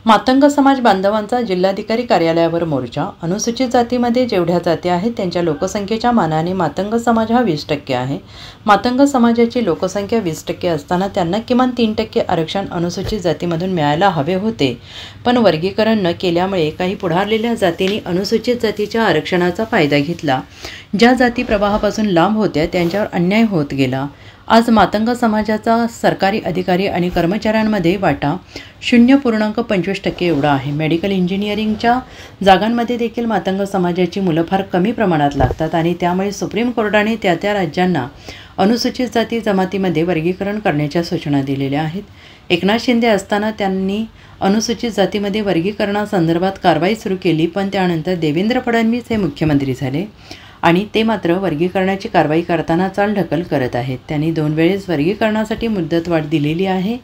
मातंग समाज बांधवांचा जिल्हाधिकारी कार्यालयावर मोर्चा। अनुसूचित जातीमध्ये जेवढ्या जाती आहेत त्यांच्या लोकसंख्येच्या मानाने मातंग समाज हा 20% आहे। मातंग समाजाची लोकसंख्या 20% असताना त्यांना किमान 3% आरक्षण अनुसूचित जातीमधून मिळायला हवे होते, पण वर्गीकरण न केल्यामुळे काही पुढारलेल्या जातींनी अनुसूचित जातीच्या आरक्षणाचा फायदा घेतला। ज्या जाती प्रवाहापासून लांब होत्या त्यांच्यावर अन्याय होत गेला। आज मातंग समाजाचा सरकारी अधिकारी आणि कर्मचाऱ्यांमध्ये वाटा 0.25% एवढा आहे। मेडिकल इंजिनिअरिंगच्या जागांमध्ये देखील मातंग समाजाची मुलं फार कमी प्रमाणात लागतात आणि त्यामुळे सुप्रीम कोर्टाने त्या राज्यांना अनुसूचित जाती जमातीमध्ये वर्गीकरण करण्याच्या सूचना दिलेल्या आहेत। एकनाथ शिंदे असताना त्यांनी अनुसूचित जातीमध्ये वर्गीकरणासंदर्भात कारवाई सुरू केली, पण त्यानंतर देवेंद्र फडणवीस हे मुख्यमंत्री झाले आणि ते मात्र वर्गीकरणाची कारवाई करताना चालढकल करत आहेत। त्यांनी 2 वेळेस वर्गीकरणासाठी मुदतवाढ दिलेली आहे,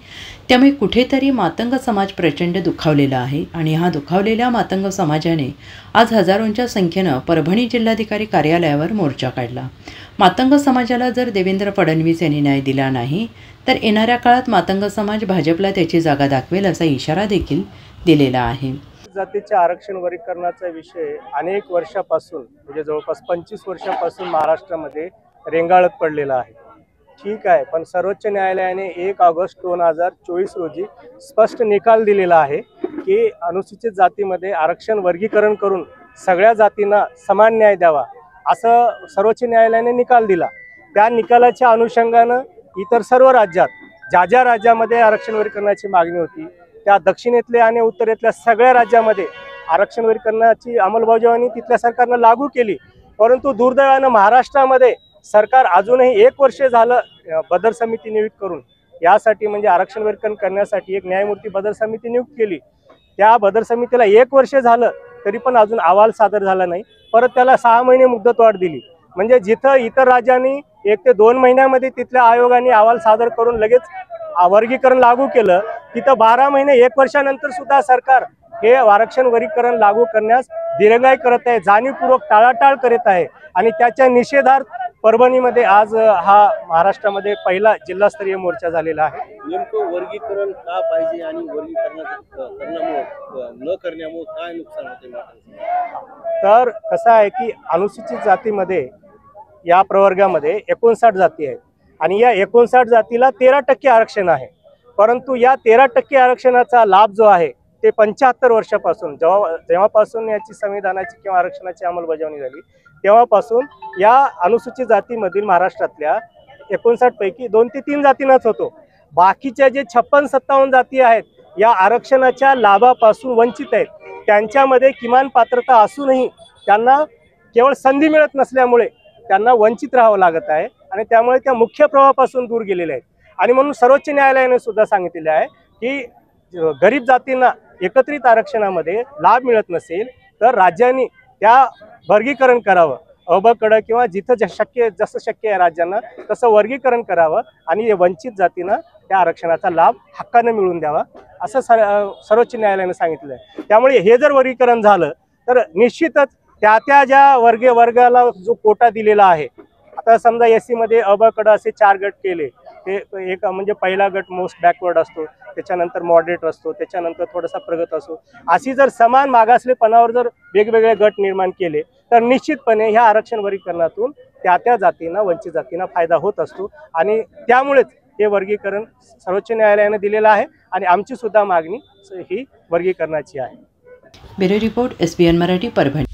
त्यामुळे कुठेतरी मातंग समाज प्रचंड दुखावलेला आहे आणि हा दुखावलेल्या मातंग समाजाने आज हजारोंच्या संख्येनं परभणी जिल्हाधिकारी कार्यालयावर मोर्चा काढला। मातंग समाजाला जर देवेंद्र फडणवीस यांनी न्याय दिला नाही तर येणाऱ्या काळात मातंग समाज भाजपला त्याची जागा दाखवेल असा इशारा देखील दिलेला आहे। जातीच्या आरक्षण वर्गीकरणाचा विषय अनेक वर्षापासून म्हणजे जवळपास 25 वर्षापासून महाराष्ट्रामध्ये रेंगाळत पडलेला आहे। ठीक आहे, पण सर्वोच्च न्यायालयाने 1 ऑगस्ट 2024 रोजी स्पष्ट निकाल दिलेला आहे की अनुसूचित जातीमध्ये आरक्षण वर्गीकरण करून सगळ्या जातींना समान न्याय द्यावा असं सर्वोच्च न्यायालयाने निकाल दिला। त्या निकालाच्या अनुषंगानं इतर सर्व राज्यात ज्या राज्यामध्ये आरक्षण वर्गीकरणाची मागणी होती त्या दक्षिणेतल्या आणि उत्तरेतल्या सगळ्या राज्यामध्ये आरक्षण वर्गीकरणाची अंमलबजावणी तिथल्या सरकारनं लागू केली, परंतु दुर्दैवानं महाराष्ट्रामध्ये सरकार अजूनही 1 वर्ष झालं बदर समिती नियुक्त करून यासाठी म्हणजे आरक्षण वर्गीकरण करण्यासाठी एक न्यायमूर्ती बदर समिती नियुक्त केली। त्या बदर समितीला 1 वर्ष झालं तरी पण अजून अहवाल सादर झाला नाही। परत त्याला 6 महिने मुदतवाढ दिली, म्हणजे जिथं इतर राज्यांनी 1 ते 2 महिन्यामध्ये तिथल्या आयोगाने अहवाल सादर करून लगेच वर्गीकरण लागू केलं, तिथं 12 महिने 1 वर्षानंतर सुद्धा सरकार हे आरक्षण वर्गीकरण लागू करण्यास दिरंगाई करत आहे, जाणीवपूर्वक टाळाटाळ करत आहे आणि त्याच्या निषेधार्थ परभणीमध्ये आज हा महाराष्ट्रामध्ये पहिला जिल्हास्तरीय मोर्चा झालेला आहे। नेमकं वर्गीकरण का पाहिजे आणि वर्गीकरणामुळे न करण्यामुळे काय नुकसान होते? तर कसं आहे की अनुसूचित जातीमध्ये या प्रवर्गामध्ये 59 जाती आहेत आणि या 59 जातीला 13% आरक्षण आहे, परंतु या 13% आरक्षणाचा लाभ जो आहे ते 75 वर्षापासून जेव्हापासून याची संविधानाची किंवा आरक्षणाची अंमलबजावणी झाली तेव्हापासून या अनुसूचित जातीमधील महाराष्ट्रातल्या 59 पैकी 2 ते 3 जातींनाच होतो। बाकीच्या जे 56-57 जाती आहेत या आरक्षणाच्या लाभापासून वंचित आहेत। त्यांच्यामध्ये किमान पात्रता असूनही त्यांना केवळ संधी मिळत नसल्यामुळे त्यांना वंचित राहावं लागत आहे आणि त्यामुळे त्या मुख्य प्रवाहापासून दूर गेलेले आहेत। आणि म्हणून सर्वोच्च न्यायालयाने सुद्धा सांगितलेले आहे की गरीब जातींना एकत्रित आरक्षणामध्ये लाभ मिळत नसेल तर राज्यांनी त्या वर्गीकरण करावं, अबकडं किंवा जिथं जसं शक्य आहे राज्यांना तसं वर्गीकरण करावं आणि वंचित जातींना त्या आरक्षणाचा लाभ हक्कानं मिळवून द्यावा असं सर्वोच्च न्यायालयाने सांगितलं आहे। त्यामुळे हे जर वर्गीकरण झालं तर निश्चितच त्या ज्या वर्गाला जो कोटा दिलेला आहे, आता समजा एससी मध्ये अबकडं असे 4 गट केले, ते एक म्हणजे पहिला गट मोस्ट बॅकवर्ड असतो, त्याच्यानंतर मॉडरेट असतो, त्याच्यानंतर थोडासा प्रगत असतो, अशी जर समान मागासलेपणावर जर वेगवेगळे गट निर्माण केले तर निश्चितपणे ह्या आरक्षण वर्गीकरणातून त्या जातींना वंचित जातींना फायदा होत असतो आणि त्यामुळेच हे वर्गीकरण सर्वोच्च न्यायालयाने दिलेलं आहे आणि आमची सुद्धा मागणी ही वर्गीकरणाची आहे। Bureau report SBN Marathi Parbhani.